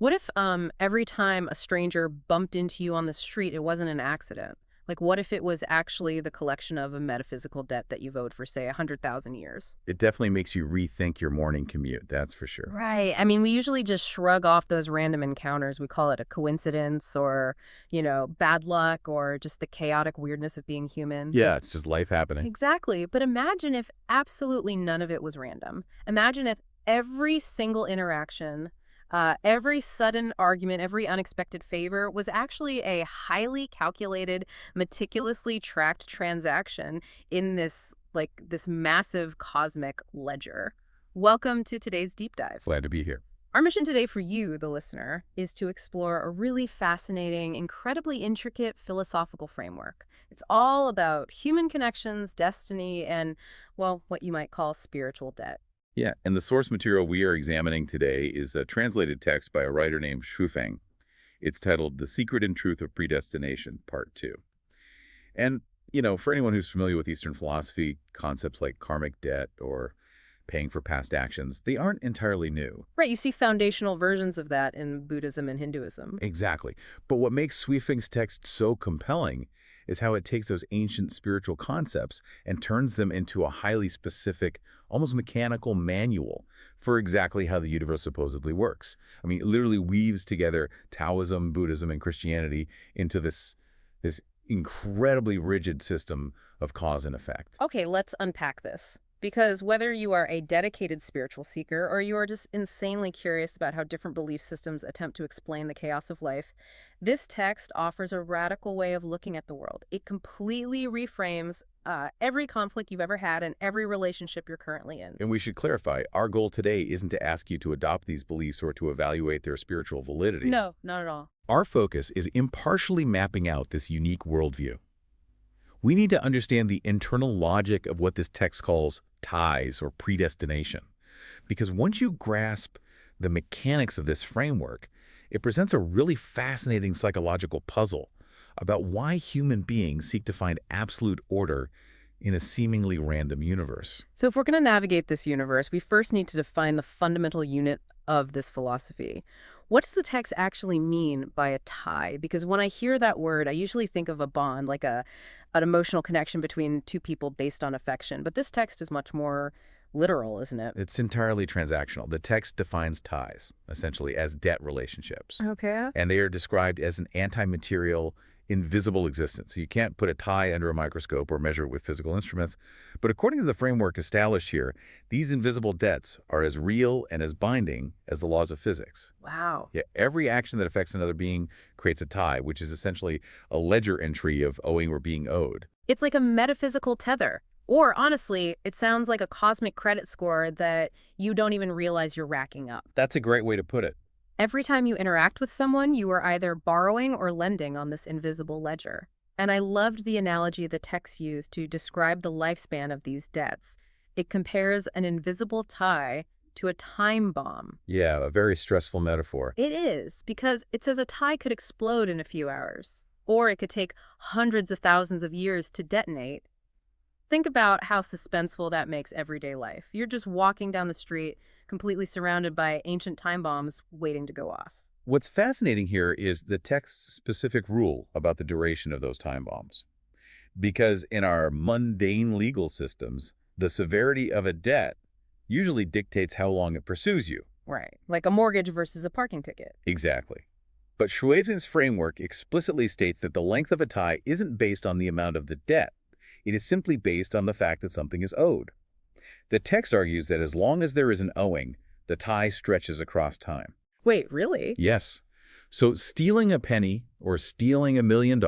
What if every time a stranger bumped into you on the street, it wasn't an accident? Like, what if it was actually the collection of a metaphysical debt that you've owed for, say, 100,000 years? It definitely makes you rethink your morning commute, that's for sure. Right. I mean, we usually just shrug off those random encounters. We call it a coincidence or, bad luck or just the chaotic weirdness of being human. Yeah, it's just life happening. Exactly. But imagine if absolutely none of it was random. Imagine if every single interaction, every sudden argument, every unexpected favor was actually a highly calculated, meticulously tracked transaction in this massive cosmic ledger. Welcome to today's deep dive. Glad to be here. Our mission today for you, the listener, is to explore a really fascinating, incredibly intricate philosophical framework. It's all about human connections, destiny, and, well, what you might call spiritual debt. Yeah, and the source material we are examining today is a translated text by a writer named Shufeng. It's titled The Secret and Truth of Predestination, Part 2. And, for anyone who's familiar with Eastern philosophy, concepts like karmic debt or paying for past actions, they aren't entirely new. Right, you see foundational versions of that in Buddhism and Hinduism. Exactly. But what makes Sweefeng's text so compelling is how it takes those ancient spiritual concepts and turns them into a highly specific, almost mechanical manual for exactly how the universe supposedly works. I mean, it literally weaves together Taoism, Buddhism, and Christianity into this incredibly rigid system of cause and effect. Okay, let's unpack this. Because whether you are a dedicated spiritual seeker or you are just insanely curious about how different belief systems attempt to explain the chaos of life, this text offers a radical way of looking at the world. It completely reframes every conflict you've ever had and every relationship you're currently in. And we should clarify, our goal today isn't to ask you to adopt these beliefs or to evaluate their spiritual validity. No, not at all. Our focus is impartially mapping out this unique worldview. We need to understand the internal logic of what this text calls ties or predestination. Because once you grasp the mechanics of this framework, it presents a really fascinating psychological puzzle about why human beings seek to find absolute order in a seemingly random universe. So if we're going to navigate this universe, we first need to define the fundamental unit of this philosophy. What does the text actually mean by a tie? Because when I hear that word, I usually think of a bond, like an emotional connection between two people based on affection. But this text is much more literal, isn't it? It's entirely transactional. The text defines ties, essentially, as debt relationships. Okay. And they are described as an anti-material, invisible existence. So you can't put a tie under a microscope or measure it with physical instruments. But according to the framework established here, these invisible debts are as real and as binding as the laws of physics. Wow. Yeah, every action that affects another being creates a tie, which is essentially a ledger entry of owing or being owed. It's like a metaphysical tether. Or honestly, it sounds like a cosmic credit score that you don't even realize you're racking up. That's a great way to put it. Every time you interact with someone, you are either borrowing or lending on this invisible ledger. And I loved the analogy the text used to describe the lifespan of these debts. It compares an invisible tie to a time bomb. Yeah, a very stressful metaphor. It is, because it says a tie could explode in a few hours, or it could take hundreds of thousands of years to detonate. Think about how suspenseful that makes everyday life. You're just walking down the street, completely surrounded by ancient time bombs waiting to go off. What's fascinating here is the text's specific rule about the duration of those time bombs. Because in our mundane legal systems, the severity of a debt usually dictates how long it pursues you. Right, like a mortgage versus a parking ticket. Exactly. But Schwab's framework explicitly states that the length of a tie isn't based on the amount of the debt. It is simply based on the fact that something is owed. The text argues that as long as there is an owing, the tie stretches across time. Wait, really? Yes. So stealing a penny or stealing $1 million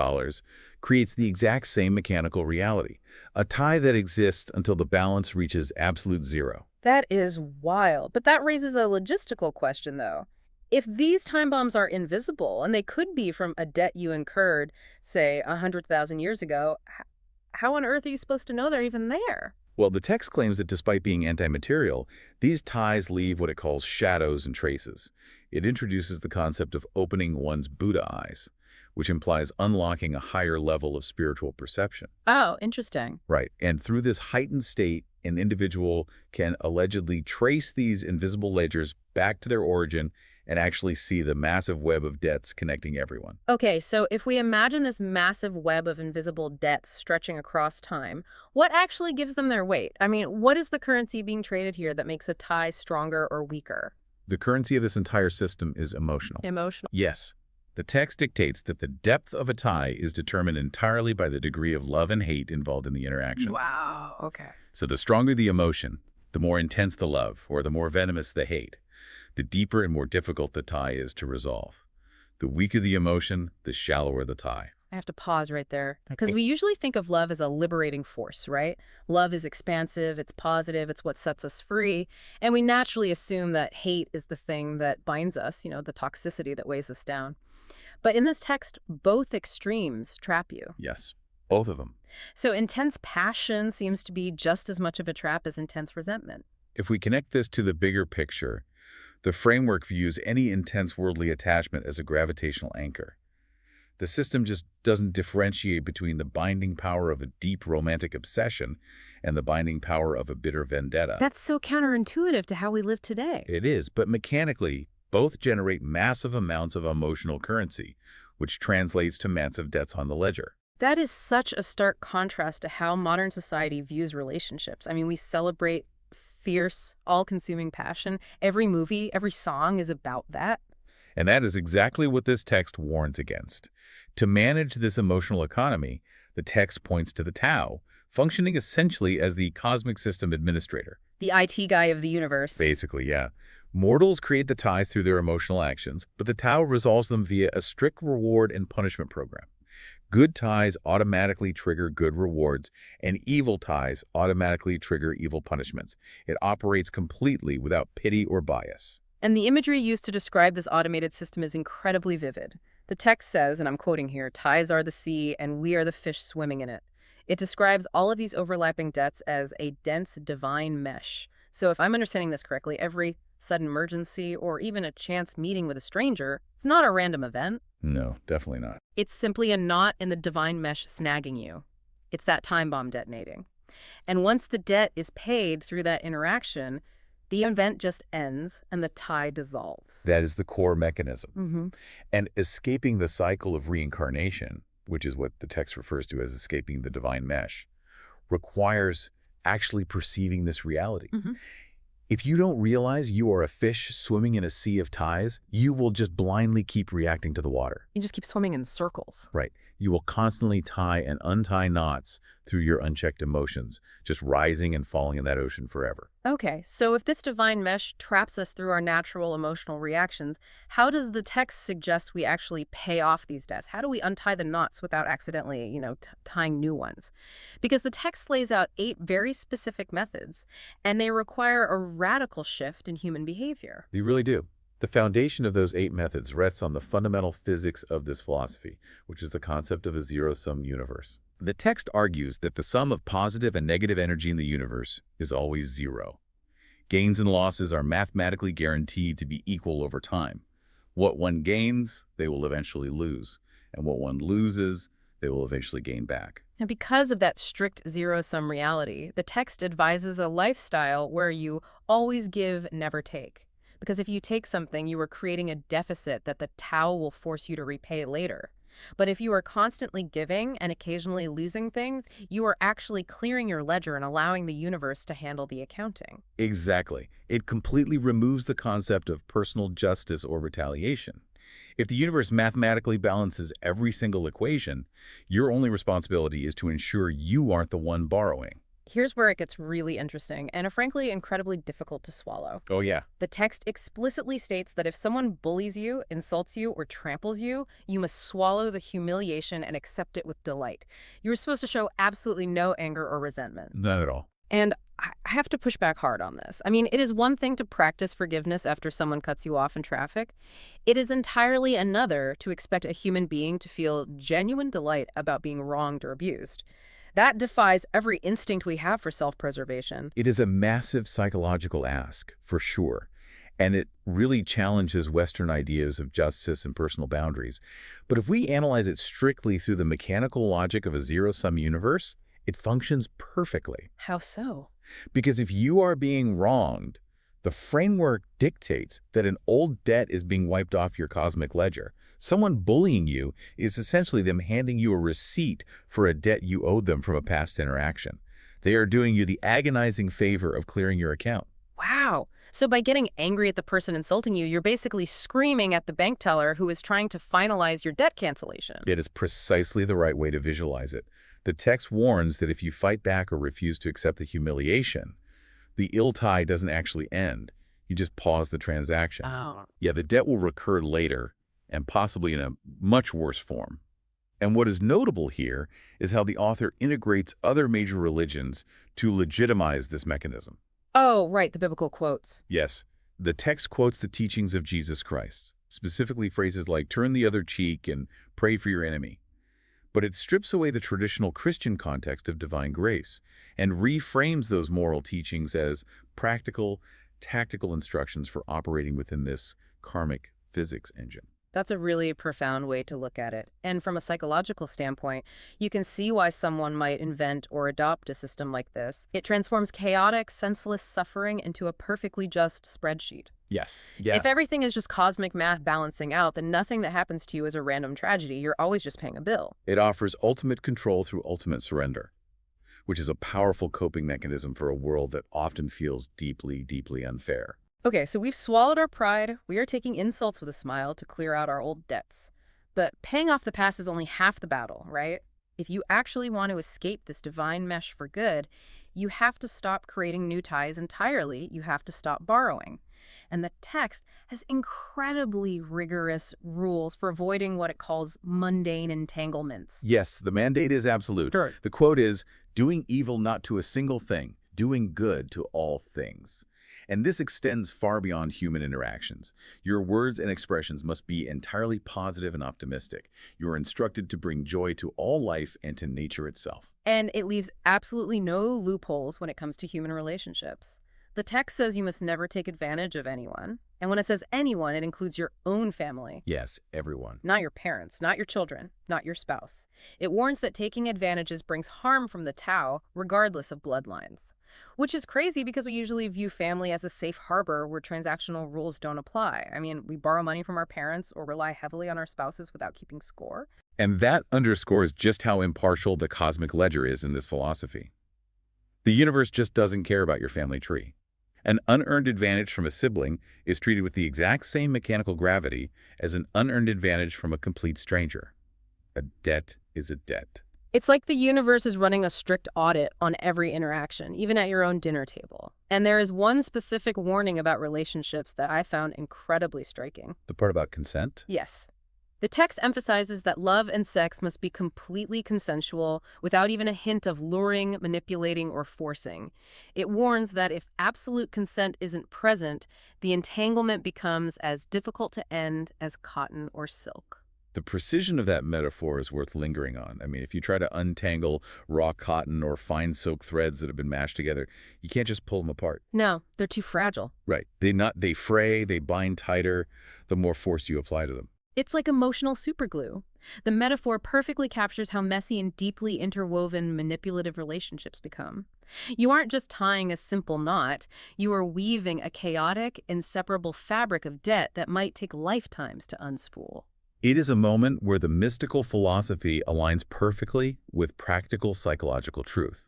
creates the exact same mechanical reality, a tie that exists until the balance reaches absolute zero. That is wild. But that raises a logistical question, though. If these time bombs are invisible, and they could be from a debt you incurred, say, 100,000 years ago, how on earth are you supposed to know they're even there? Well, the text claims that despite being anti-material, these ties leave what it calls shadows and traces. It introduces the concept of opening one's Buddha eyes, which implies unlocking a higher level of spiritual perception. Oh, interesting. Right. And through this heightened state, an individual can allegedly trace these invisible ledgers back to their origin and actually see the massive web of debts connecting everyone. Okay, so if we imagine this massive web of invisible debts stretching across time, what actually gives them their weight? I mean, what is the currency being traded here that makes a tie stronger or weaker? The currency of this entire system is emotional. Emotional. Yes, the text dictates that the depth of a tie is determined entirely by the degree of love and hate involved in the interaction. Wow, okay. So the stronger the emotion, the more intense the love, or the more venomous the hate, the deeper and more difficult the tie is to resolve. The weaker the emotion, the shallower the tie. I have to pause right there because Okay. we usually think of love as a liberating force, right? Love is expansive, it's positive, it's what sets us free. And we naturally assume that hate is the thing that binds us, the toxicity that weighs us down. But in this text, both extremes trap you. Yes, both of them. So intense passion seems to be just as much of a trap as intense resentment. If we connect this to the bigger picture, the framework views any intense worldly attachment as a gravitational anchor. The system just doesn't differentiate between the binding power of a deep romantic obsession and the binding power of a bitter vendetta. That's so counterintuitive to how we live today. It is, but mechanically, both generate massive amounts of emotional currency, which translates to massive debts on the ledger. That is such a stark contrast to how modern society views relationships. I mean, we celebrate fierce, all-consuming passion. Every movie, every song is about that. And that is exactly what this text warns against. To manage this emotional economy, the text points to the Tao, functioning essentially as the cosmic system administrator. The IT guy of the universe. Basically, yeah. Mortals create the ties through their emotional actions, but the Tao resolves them via a strict reward and punishment program. Good ties automatically trigger good rewards, and evil ties automatically trigger evil punishments. It operates completely without pity or bias. And the imagery used to describe this automated system is incredibly vivid. The text says, and I'm quoting here, "Ties are the sea, and we are the fish swimming in it." It describes all of these overlapping debts as a dense divine mesh. So if I'm understanding this correctly, every sudden emergency or even a chance meeting with a stranger, it's not a random event. No, definitely not. It's simply a knot in the divine mesh snagging you. It's that time bomb detonating. And once the debt is paid through that interaction, the event just ends and the tie dissolves. That is the core mechanism. Mm-hmm. And escaping the cycle of reincarnation, which is what the text refers to as escaping the divine mesh, requires actually perceiving this reality. Mm-hmm. If you don't realize you are a fish swimming in a sea of ties, you will just blindly keep reacting to the water. You just keep swimming in circles. Right. You will constantly tie and untie knots through your unchecked emotions, just rising and falling in that ocean forever. Okay, so if this divine mesh traps us through our natural emotional reactions, how does the text suggest we actually pay off these debts? How do we untie the knots without accidentally, tying new ones? Because the text lays out 8 very specific methods, and they require a radical shift in human behavior. They really do. The foundation of those 8 methods rests on the fundamental physics of this philosophy, which is the concept of a zero-sum universe. The text argues that the sum of positive and negative energy in the universe is always zero. Gains and losses are mathematically guaranteed to be equal over time. What one gains, they will eventually lose, and what one loses, they will eventually gain back. And because of that strict zero-sum reality, the text advises a lifestyle where you always give, never take. Because if you take something, you are creating a deficit that the Tao will force you to repay later. But if you are constantly giving and occasionally losing things, you are actually clearing your ledger and allowing the universe to handle the accounting. Exactly. It completely removes the concept of personal justice or retaliation. If the universe mathematically balances every single equation, your only responsibility is to ensure you aren't the one borrowing. Here's where it gets really interesting and frankly incredibly difficult to swallow. Oh, yeah. The text explicitly states that if someone bullies you, insults you, or tramples you, you must swallow the humiliation and accept it with delight. You're supposed to show absolutely no anger or resentment. Not at all. And I have to push back hard on this. I mean, it is one thing to practice forgiveness after someone cuts you off in traffic. It is entirely another to expect a human being to feel genuine delight about being wronged or abused. That defies every instinct we have for self-preservation. It is a massive psychological ask, for sure, and it really challenges Western ideas of justice and personal boundaries. But if we analyze it strictly through the mechanical logic of a zero-sum universe, it functions perfectly. How so? Because if you are being wronged, The framework dictates that an old debt is being wiped off your cosmic ledger. Someone bullying you is essentially them handing you a receipt for a debt you owed them from a past interaction. They are doing you the agonizing favor of clearing your account. Wow. So by getting angry at the person insulting you, you're basically screaming at the bank teller who is trying to finalize your debt cancellation. It is precisely the right way to visualize it. The text warns that if you fight back or refuse to accept the humiliation, the ill tie doesn't actually end. You just pause the transaction. Oh. Yeah, the debt will recur later, and possibly in a much worse form. And what is notable here is how the author integrates other major religions to legitimize this mechanism. Oh, right, the biblical quotes. Yes, the text quotes the teachings of Jesus Christ, specifically phrases like turn the other cheek and pray for your enemy. But it strips away the traditional Christian context of divine grace and reframes those moral teachings as practical, tactical instructions for operating within this karmic physics engine. That's a really profound way to look at it. And from a psychological standpoint, you can see why someone might invent or adopt a system like this. It transforms chaotic, senseless suffering into a perfectly just spreadsheet. Yes. Yeah. If everything is just cosmic math balancing out, then nothing that happens to you is a random tragedy. You're always just paying a bill. It offers ultimate control through ultimate surrender, which is a powerful coping mechanism for a world that often feels deeply, deeply unfair. Okay, so we've swallowed our pride. We are taking insults with a smile to clear out our old debts. But paying off the past is only half the battle, right? If you actually want to escape this divine mesh for good, you have to stop creating new ties entirely. You have to stop borrowing. And the text has incredibly rigorous rules for avoiding what it calls mundane entanglements. Yes, the mandate is absolute. Sure. The quote is, doing evil not to a single thing, doing good to all things. And this extends far beyond human interactions. Your words and expressions must be entirely positive and optimistic. You are instructed to bring joy to all life and to nature itself. And it leaves absolutely no loopholes when it comes to human relationships. The text says you must never take advantage of anyone. And when it says anyone, it includes your own family. Yes, everyone. Not your parents, not your children, not your spouse. It warns that taking advantages brings harm from the Tao, regardless of bloodlines. Which is crazy because we usually view family as a safe harbor where transactional rules don't apply. I mean, we borrow money from our parents or rely heavily on our spouses without keeping score. And that underscores just how impartial the cosmic ledger is in this philosophy. The universe just doesn't care about your family tree. An unearned advantage from a sibling is treated with the exact same mechanical gravity as an unearned advantage from a complete stranger. A debt is a debt. It's like the universe is running a strict audit on every interaction, even at your own dinner table. And there is one specific warning about relationships that I found incredibly striking. The part about consent? Yes. The text emphasizes that love and sex must be completely consensual without even a hint of luring, manipulating, or forcing. It warns that if absolute consent isn't present, the entanglement becomes as difficult to end as cotton or silk. The precision of that metaphor is worth lingering on. I mean, if you try to untangle raw cotton or fine silk threads that have been mashed together, you can't just pull them apart. No, they're too fragile. Right. They fray, they bind tighter, the more force you apply to them. It's like emotional superglue. The metaphor perfectly captures how messy and deeply interwoven manipulative relationships become. You aren't just tying a simple knot, you are weaving a chaotic, inseparable fabric of debt that might take lifetimes to unspool. It is a moment where the mystical philosophy aligns perfectly with practical psychological truth,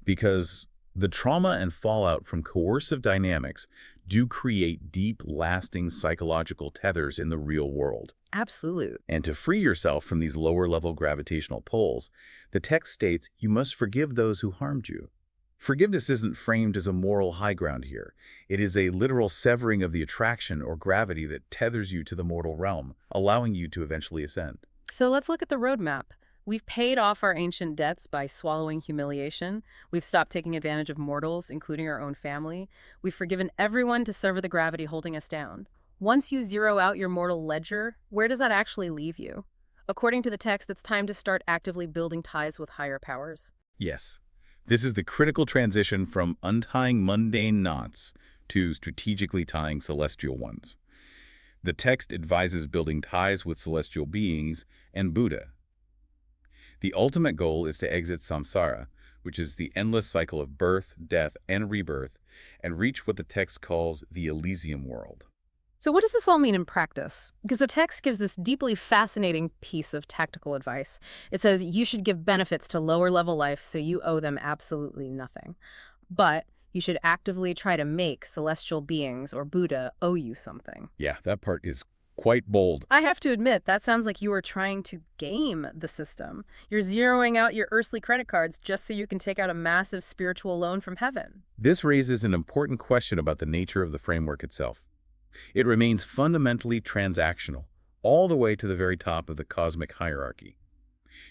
because the trauma and fallout from coercive dynamics do create deep, lasting psychological tethers in the real world. Absolute. And to free yourself from these lower-level gravitational pulls, the text states you must forgive those who harmed you. Forgiveness isn't framed as a moral high ground here. It is a literal severing of the attraction or gravity that tethers you to the mortal realm, allowing you to eventually ascend. So let's look at the roadmap. We've paid off our ancient debts by swallowing humiliation. We've stopped taking advantage of mortals, including our own family. We've forgiven everyone to sever the gravity holding us down. Once you zero out your mortal ledger, where does that actually leave you? According to the text, it's time to start actively building ties with higher powers. Yes. This is the critical transition from untying mundane knots to strategically tying celestial ones. The text advises building ties with celestial beings and Buddha. The ultimate goal is to exit samsara, which is the endless cycle of birth, death, and rebirth, and reach what the text calls the Elysium world. So what does this all mean in practice? Because the text gives this deeply fascinating piece of tactical advice. It says you should give benefits to lower level life so you owe them absolutely nothing. But you should actively try to make celestial beings or Buddha owe you something. Yeah, that part is quite bold. I have to admit, that sounds like you are trying to game the system. You're zeroing out your earthly credit cards just so you can take out a massive spiritual loan from heaven. This raises an important question about the nature of the framework itself. It remains fundamentally transactional, all the way to the very top of the cosmic hierarchy.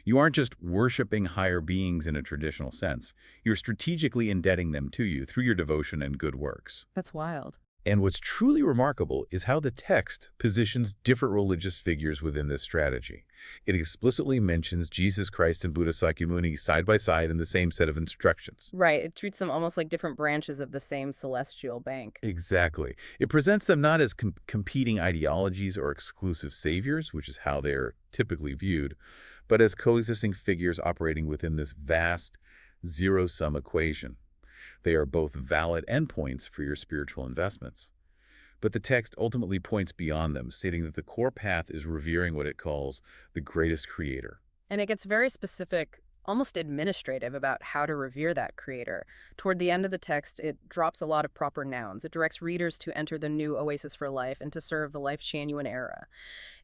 You aren't just worshiping higher beings in a traditional sense. You're strategically indebting them to you through your devotion and good works. That's wild. And what's truly remarkable is how the text positions different religious figures within this strategy. It explicitly mentions Jesus Christ and Buddha Sakyamuni side by side in the same set of instructions. Right, it treats them almost like different branches of the same celestial bank. Exactly. It presents them not as competing ideologies or exclusive saviors, which is how they're typically viewed, but as coexisting figures operating within this vast zero-sum equation. They are both valid endpoints for your spiritual investments. But the text ultimately points beyond them, stating that the core path is revering what it calls the greatest creator. And it gets very specific, almost administrative, about how to revere that creator. Toward the end of the text, it drops a lot of proper nouns. It directs readers to enter the new oasis for life and to serve the Lifechanyuan era.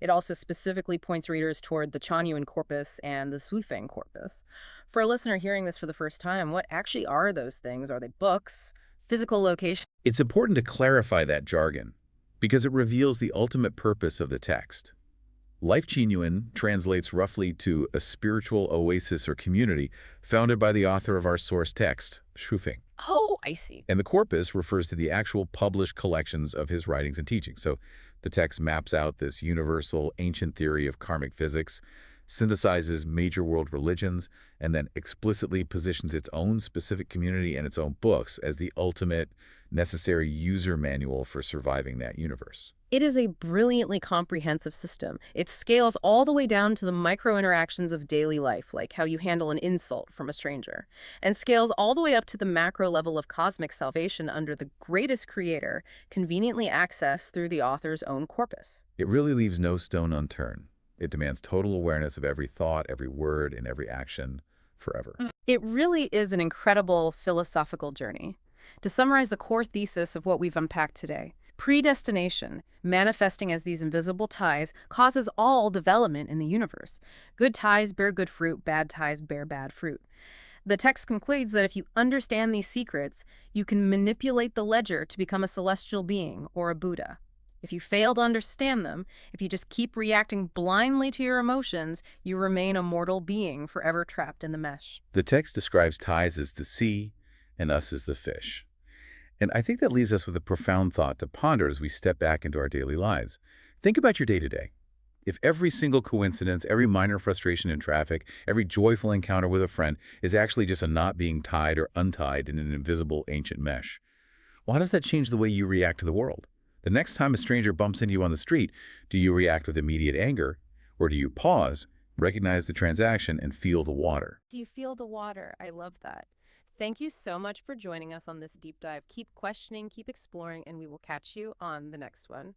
It also specifically points readers toward the Chanyuan corpus and the Suifeng corpus. For a listener hearing this for the first time, what actually are those things? Are they books, physical locations? It's important to clarify that jargon because it reveals the ultimate purpose of the text. Lifechanyuan translates roughly to a spiritual oasis or community founded by the author of our source text, Suifeng. Oh, I see. And the corpus refers to the actual published collections of his writings and teachings. So the text maps out this universal ancient theory of karmic physics, synthesizes major world religions, and then explicitly positions its own specific community and its own books as the ultimate necessary user manual for surviving that universe. It is a brilliantly comprehensive system. It scales all the way down to the micro interactions of daily life, like how you handle an insult from a stranger, and scales all the way up to the macro level of cosmic salvation under the greatest creator, conveniently accessed through the author's own corpus. It really leaves no stone unturned. It demands total awareness of every thought, every word, and every action forever. It really is an incredible philosophical journey. To summarize the core thesis of what we've unpacked today, predestination, manifesting as these invisible ties, causes all development in the universe. Good ties bear good fruit, bad ties bear bad fruit. The text concludes that if you understand these secrets, you can manipulate the ledger to become a celestial being or a Buddha. If you fail to understand them, if you just keep reacting blindly to your emotions, you remain a mortal being forever trapped in the mesh. The text describes ties as the sea and us as the fish. And I think that leaves us with a profound thought to ponder as we step back into our daily lives. Think about your day-to-day. If every single coincidence, every minor frustration in traffic, every joyful encounter with a friend is actually just a knot being tied or untied in an invisible ancient mesh, well, how does that change the way you react to the world? The next time a stranger bumps into you on the street, do you react with immediate anger, or do you pause, recognize the transaction, and feel the water? Do you feel the water? I love that. Thank you so much for joining us on this deep dive. Keep questioning, keep exploring, and we will catch you on the next one.